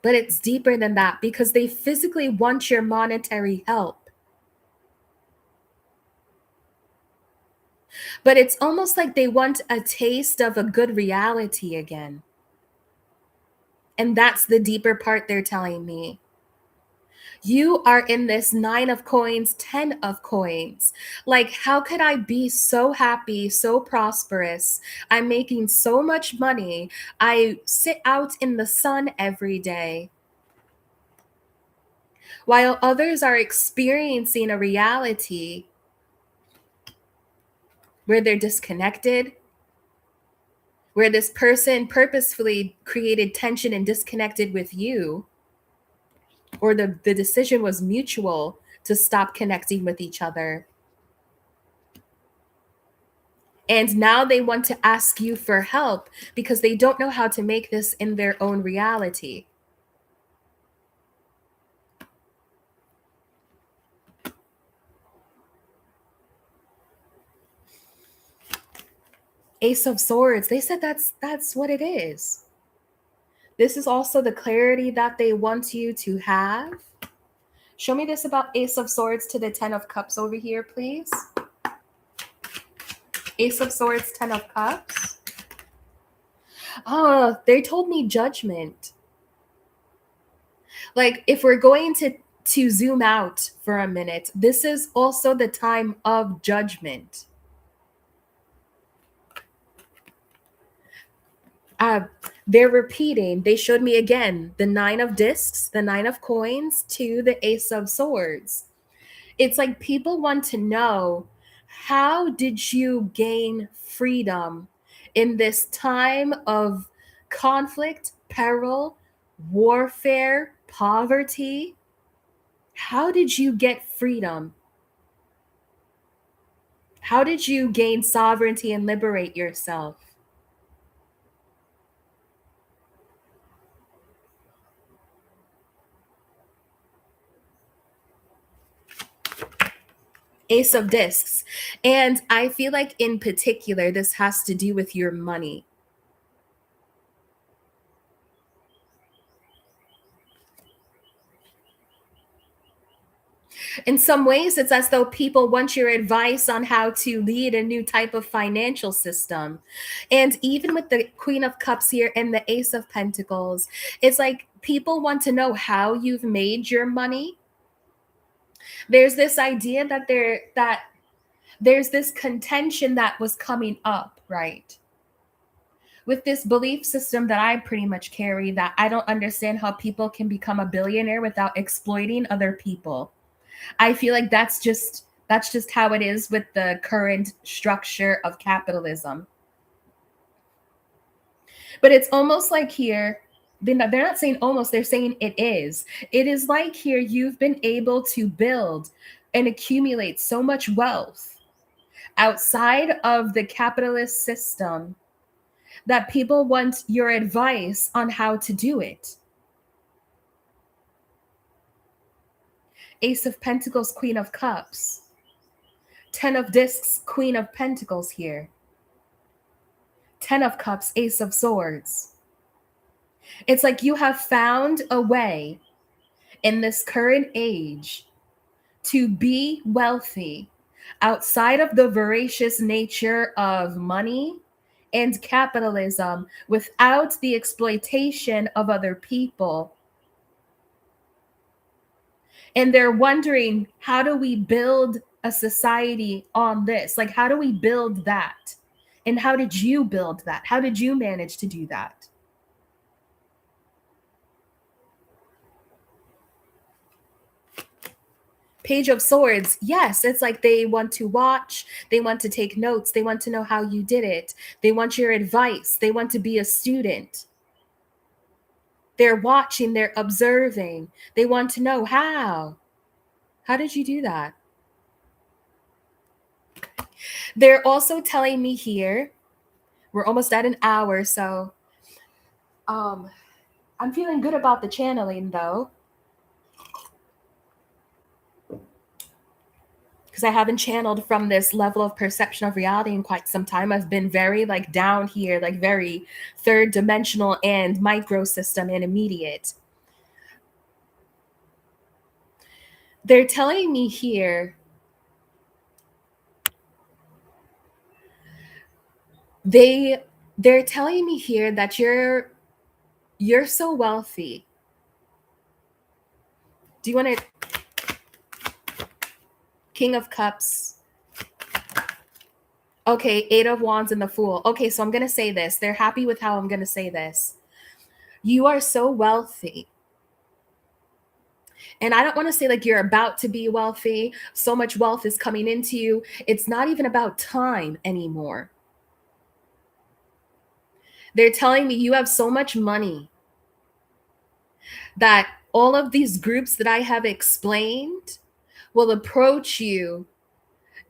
but it's deeper than that because they physically want your monetary help. But it's almost like they want a taste of a good reality again. And that's the deeper part they're telling me. You are in this Nine of Coins, Ten of Coins. Like, how could I be so happy, so prosperous? I'm making so much money. I sit out in the sun every day, while others are experiencing a reality where they're disconnected, where this person purposefully created tension and disconnected with you, or the decision was mutual to stop connecting with each other. And now they want to ask you for help because they don't know how to make this in their own reality. Ace of Swords, they said that's what it is. This is also the clarity that they want you to have. Show me this about Ace of Swords to the Ten of Cups over here, please. Ace of Swords, Ten of Cups. Oh, they told me judgment. Like, if we're going to zoom out for a minute, this is also the time of judgment. They're repeating. They showed me again the Nine of Discs, the Nine of Coins, to the Ace of Swords. It's like people want to know, how did you gain freedom in this time of conflict, peril, warfare, poverty? How did you get freedom? How did you gain sovereignty and liberate yourself? Ace of Discs. And I feel like in particular, this has to do with your money. In some ways, it's as though people want your advice on how to lead a new type of financial system. And even with the Queen of Cups here and the Ace of Pentacles, it's like people want to know how you've made your money. There's this idea that there's this contention that was coming up, right? With this belief system that I pretty much carry, that I don't understand how people can become a billionaire without exploiting other people. I feel like that's just how it is with the current structure of capitalism. But it's almost like here, they're not saying almost, they're saying it is. It is like here you've been able to build and accumulate so much wealth outside of the capitalist system that people want your advice on how to do it. Ace of Pentacles, Queen of Cups. 10 of Discs, Queen of Pentacles here. 10 of Cups, Ace of Swords. It's like you have found a way in this current age to be wealthy outside of the voracious nature of money and capitalism without the exploitation of other people. And they're wondering, how do we build a society on this? Like, how do we build that? And how did you build that? How did you manage to do that? Page of Swords. Yes, it's like they want to watch, they want to take notes, they want to know how you did it, they want your advice, they want to be a student. They're watching, they're observing, they want to know how. How did you do that? They're also telling me here, we're almost at an hour, so I'm feeling good about the channeling though, because I haven't channeled from this level of perception of reality in quite some time. I've been very like down here, like very third dimensional and micro system and immediate. They're telling me here, they're telling me here that you're so wealthy. Do you want to King of Cups? Okay, Eight of Wands and the Fool. Okay, so I'm going to say this. They're happy with how I'm going to say this. You are so wealthy. And I don't want to say like you're about to be wealthy. So much wealth is coming into you. It's not even about time anymore. They're telling me you have so much money that all of these groups that I have explained will approach you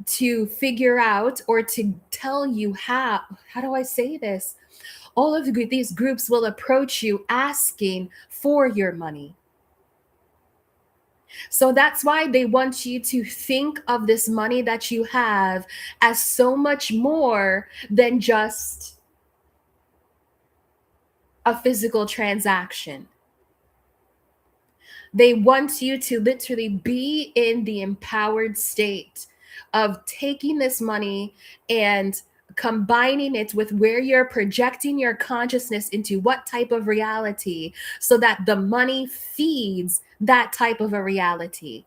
to figure out or to tell you how do I say this? All of these groups will approach you asking for your money. So that's why they want you to think of this money that you have as so much more than just a physical transaction. They want you to literally be in the empowered state of taking this money and combining it with where you're projecting your consciousness into what type of reality, so that the money feeds that type of a reality.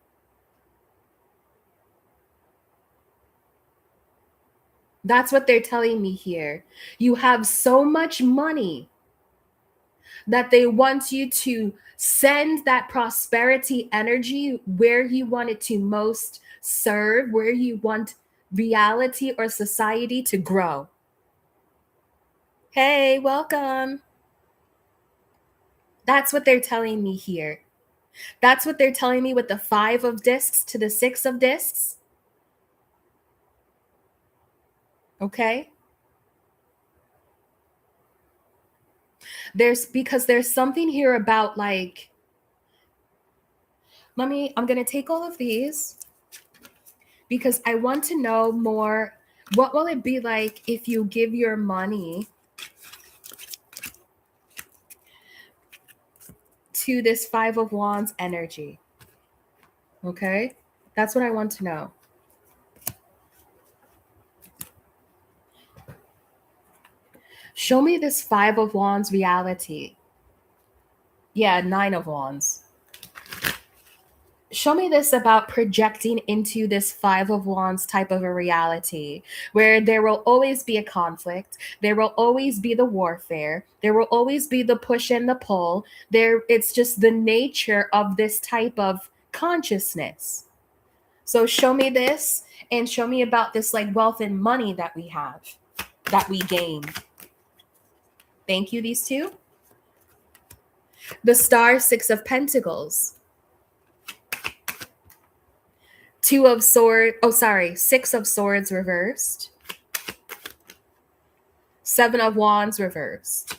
That's what they're telling me here. You have so much money that they want you to send that prosperity energy where you want it to most serve, where you want reality or society to grow. Hey, welcome. That's what they're telling me here. That's what they're telling me with the 5 of discs to the 6 of discs. Okay? There's something here about like, I'm going to take all of these because I want to know more. What will it be like if you give your money to this Five of Wands energy? Okay? That's what I want to know. Show me this Five of Wands reality. Yeah, Nine of Wands. Show me this about projecting into this Five of Wands type of a reality where there will always be a conflict, there will always be the warfare, there will always be the push and the pull. It's just the nature of this type of consciousness. So show me this and show me about this like wealth and money that we have, that we gain. Thank you, these two. The Star, Six of Pentacles. Two of Swords, Six of Swords reversed. Seven of Wands reversed.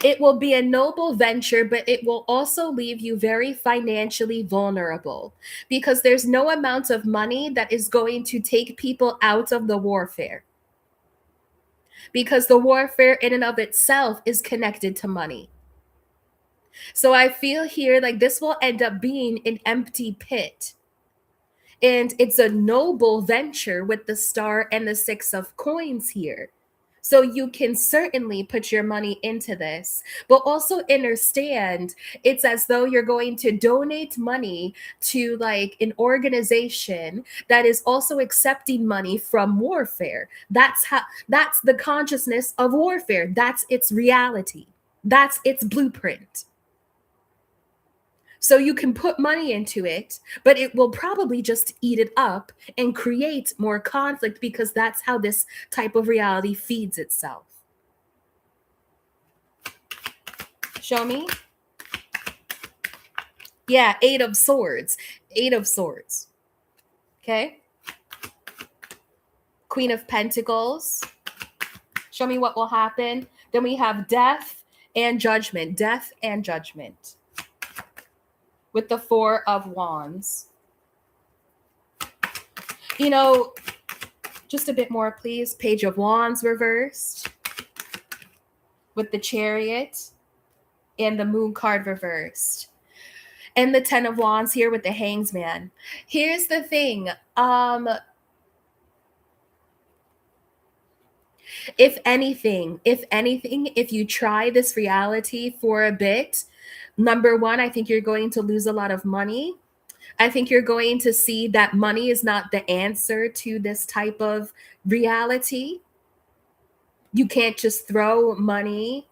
It will be a noble venture, but it will also leave you very financially vulnerable because there's no amount of money that is going to take people out of the warfare. Because the warfare in and of itself is connected to money. So I feel here like this will end up being an empty pit. And it's a noble venture with the Star and the Six of Coins here. So you can certainly put your money into this, but also understand it's as though you're going to donate money to like an organization that is also accepting money from warfare. That's the consciousness of warfare. That's its reality. That's its blueprint. So you can put money into it, but it will probably just eat it up and create more conflict because that's how this type of reality feeds itself. Show me. Yeah, Eight of Swords. Eight of Swords. Okay. Queen of Pentacles. Show me what will happen. Then we have Death and Judgment. Death and Judgment. With the Four of Wands. You know, just a bit more, please. Page of Wands reversed. With the Chariot and the Moon card reversed. And the Ten of Wands here with the Hangman. Here's the thing. If anything, if you try this reality for a bit, number one, I think you're going to lose a lot of money. I think you're going to see that money is not the answer to this type of reality. You can't just throw money.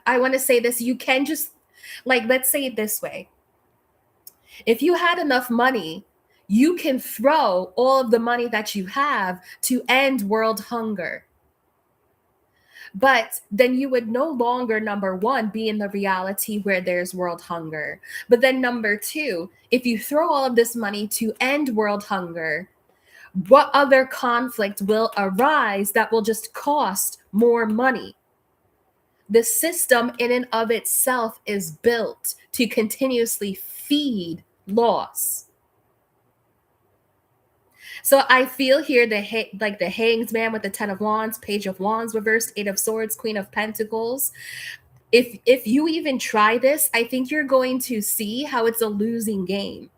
I want to say this. You can just, like, let's say it this way. If you had enough money, you can throw all of the money that you have to end world hunger. But then you would no longer, number one, be in the reality where there's world hunger. But then number two, if you throw all of this money to end world hunger, what other conflict will arise that will just cost more money? The system in and of itself is built to continuously feed loss. So I feel here the Hangman with the Ten of Wands, Page of Wands reversed, Eight of Swords, Queen of Pentacles. If you even try this, I think you're going to see how it's a losing game.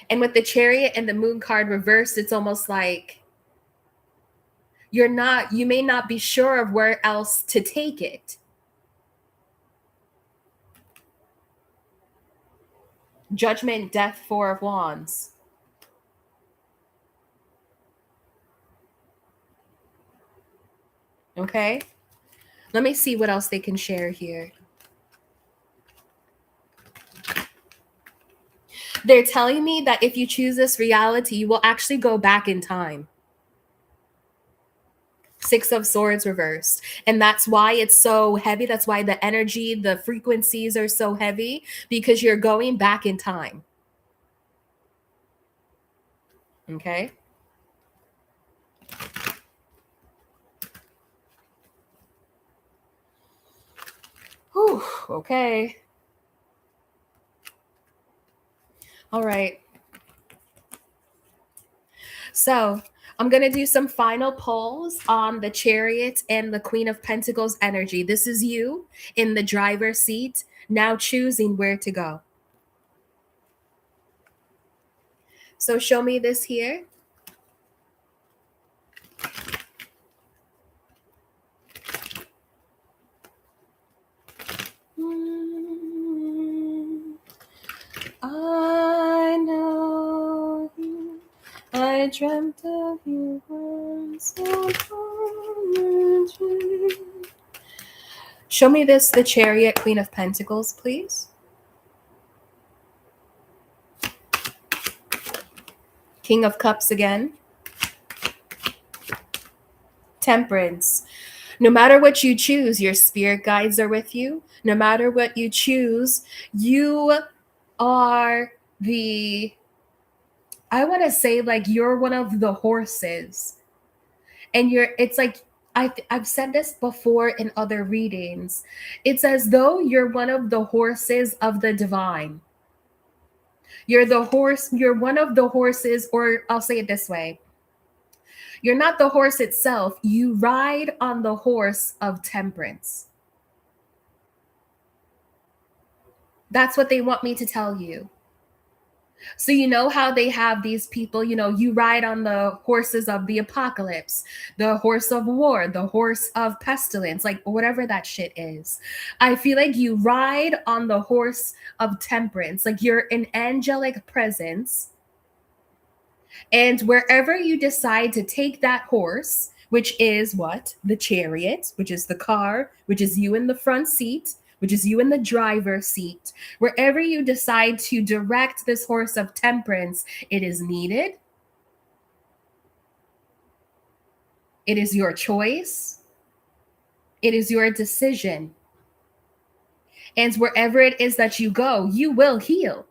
And with the Chariot and the Moon card reversed, it's almost like you may not be sure of where else to take it. Judgment, Death, Four of Wands. Okay. Let me see what else they can share here. They're telling me that if you choose this reality, you will actually go back in time. Six of Swords reversed. And that's why it's so heavy. That's why the energy, the frequencies are so heavy, because you're going back in time. Okay. Whew, okay. All right. So I'm going to do some final polls on the Chariot and the Queen of Pentacles energy. This is you in the driver's seat, now choosing where to go. So show me this here. I know you. I dreamt of you once upon a dream. Show me this, the Chariot, Queen of Pentacles, please. King of Cups again. Temperance. No matter what you choose, your spirit guides are with you. No matter what you choose, you are I want to say, like, you're one of the horses. And it's like, I've said this before in other readings. It's as though you're one of the horses of the divine. You're the horse, you're one of the horses, or I'll say it this way. You're not the horse itself. You ride on the horse of temperance. That's what they want me to tell you. So you know how they have these people, you ride on the horses of the apocalypse, the horse of war, the horse of pestilence, like whatever that shit is. I feel like you ride on the horse of temperance, like you're an angelic presence. And wherever you decide to take that horse, which is what? The chariot, which is the car, which is you in the front seat, which is you in the driver's seat. Wherever you decide to direct this horse of temperance, it is needed. It is your choice. It is your decision. And wherever it is that you go, you will heal.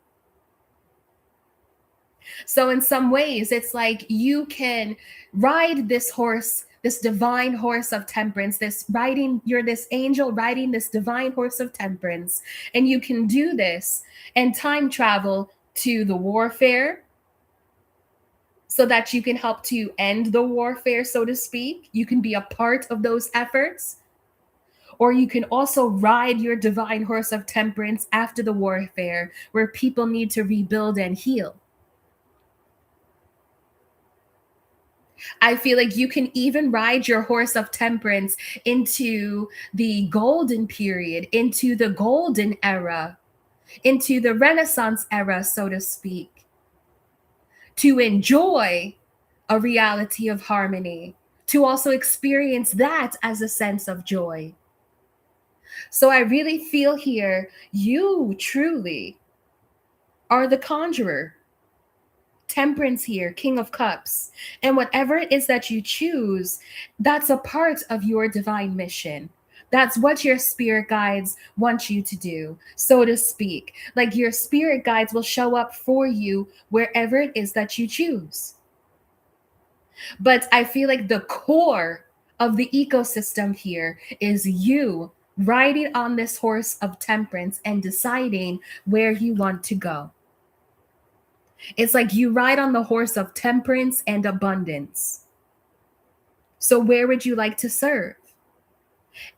So in some ways, it's like you can ride this horse, this divine horse of temperance, you're this angel riding this divine horse of temperance. And you can do this and time travel to the warfare so that you can help to end the warfare, so to speak. You can be a part of those efforts. Or you can also ride your divine horse of temperance after the warfare where people need to rebuild and heal. I feel like you can even ride your horse of temperance into the golden period, into the golden era, into the Renaissance era, so to speak, to enjoy a reality of harmony, to also experience that as a sense of joy. So I really feel here, you truly are the conjurer. Temperance here, King of Cups. And whatever it is that you choose, that's a part of your divine mission. That's what your spirit guides want you to do, so to speak. Like your spirit guides will show up for you wherever it is that you choose. But I feel like the core of the ecosystem here is you riding on this horse of temperance and deciding where you want to go. It's like you ride on the horse of temperance and abundance. So where would you like to serve?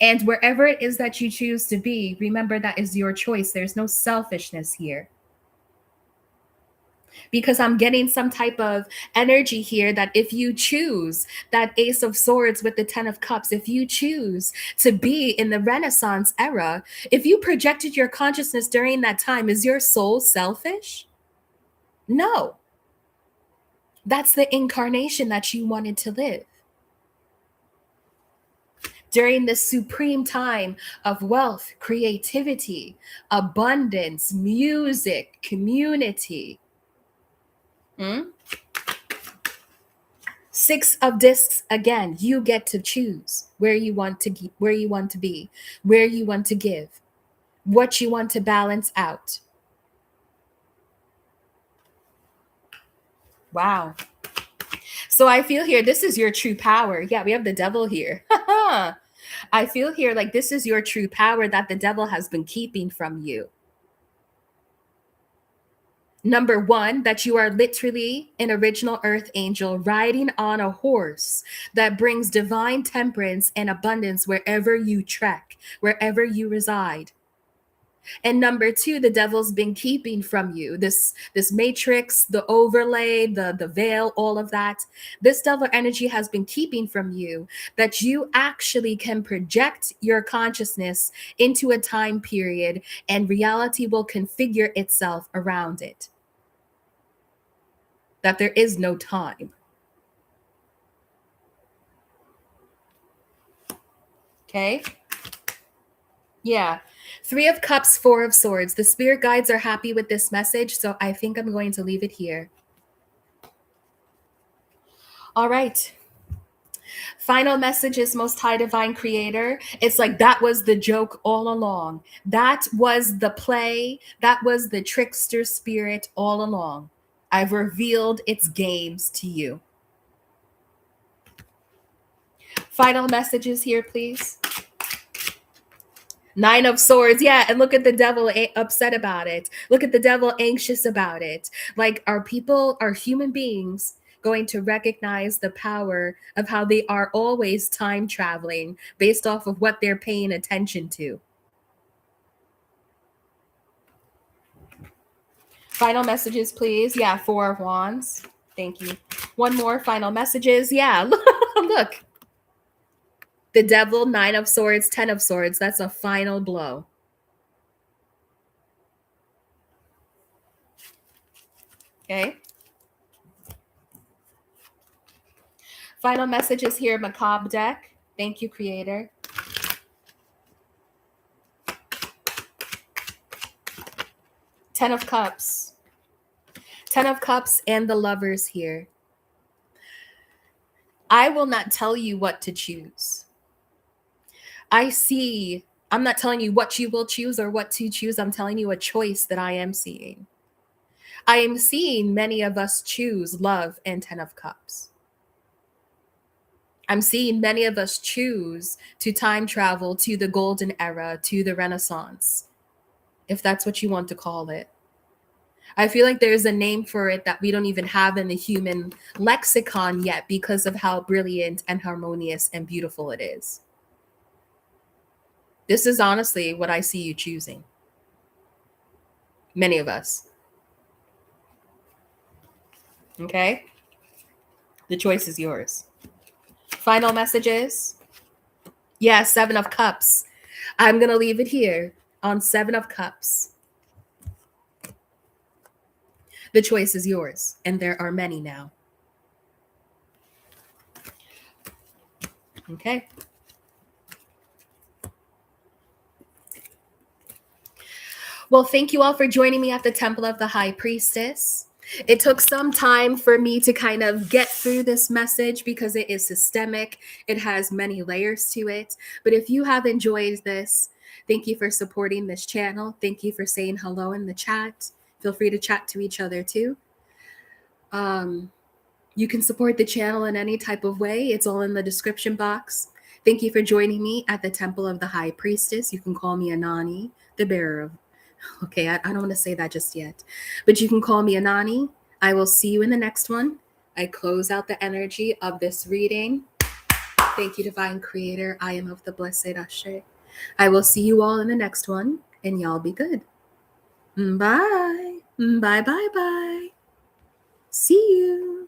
And wherever it is that you choose to be, remember that is your choice. There's no selfishness here. Because I'm getting some type of energy here that if you choose that Ace of Swords with the 10 of Cups, if you choose to be in the Renaissance era, if you projected your consciousness during that time, is your soul selfish? No. That's the incarnation that you wanted to live. During this supreme time of wealth, creativity, abundance, music, community. Six of Discs again, you get to choose where you want to be, where you want to give, what you want to balance out. Wow. So I feel here, this is your true power. Yeah, we have the devil here. I feel here like this is your true power that the devil has been keeping from you. Number one, that you are literally an original earth angel riding on a horse that brings divine temperance and abundance wherever you trek, wherever you reside. And number two, the devil's been keeping from you this matrix, the overlay, the veil, all of that. This devil energy has been keeping from you that you actually can project your consciousness into a time period and reality will configure itself around it. That there is no time. Okay? Yeah. 3 of Cups, 4 of Swords. The spirit guides are happy with this message, so I think I'm going to leave it here. All right. Final messages, Most High Divine Creator. It's like that was the joke all along. That was the play. That was the trickster spirit all along. I've revealed its games to you. Final messages here, please. 9 of Swords. Yeah. And look at the devil upset about it. Look at the devil anxious about it. Like, are human beings going to recognize the power of how they are always time traveling based off of what they're paying attention to? Final messages, please. Yeah. 4 of Wands. Thank you. One more. Final messages. Yeah. Look. The devil, 9 of Swords, 10 of Swords. That's a final blow. Okay. Final messages here, Macabre deck. Thank you, Creator. Ten of Cups. 10 of Cups and the Lovers here. I will not tell you what to choose. I'm not telling you what you will choose or what to choose. I'm telling you a choice that I am seeing. I am seeing many of us choose love and 10 of Cups. I'm seeing many of us choose to time travel to the golden era, to the Renaissance, if that's what you want to call it. I feel like there's a name for it that we don't even have in the human lexicon yet because of how brilliant and harmonious and beautiful it is. This is honestly what I see you choosing. Many of us. Okay? The choice is yours. Final messages. Yeah, 7 of Cups. I'm going to leave it here on 7 of Cups. The choice is yours, and there are many now. Okay. Well, thank you all for joining me at the Temple of the High Priestess. It took some time for me to kind of get through this message because it is systemic. It has many layers to it. But if you have enjoyed this, thank you for supporting this channel. Thank you for saying hello in the chat. Feel free to chat to each other too. You can support the channel in any type of way. It's all in the description box. Thank you for joining me at the Temple of the High Priestess. You can call me Anonnie, the bearer of... Okay, I don't want to say that just yet. But you can call me Anonnie. I will see you in the next one. I close out the energy of this reading. Thank you, Divine Creator. I am of the Blessed Ashe. I will see you all in the next one, and y'all be good. Bye. Bye, bye, bye. See you.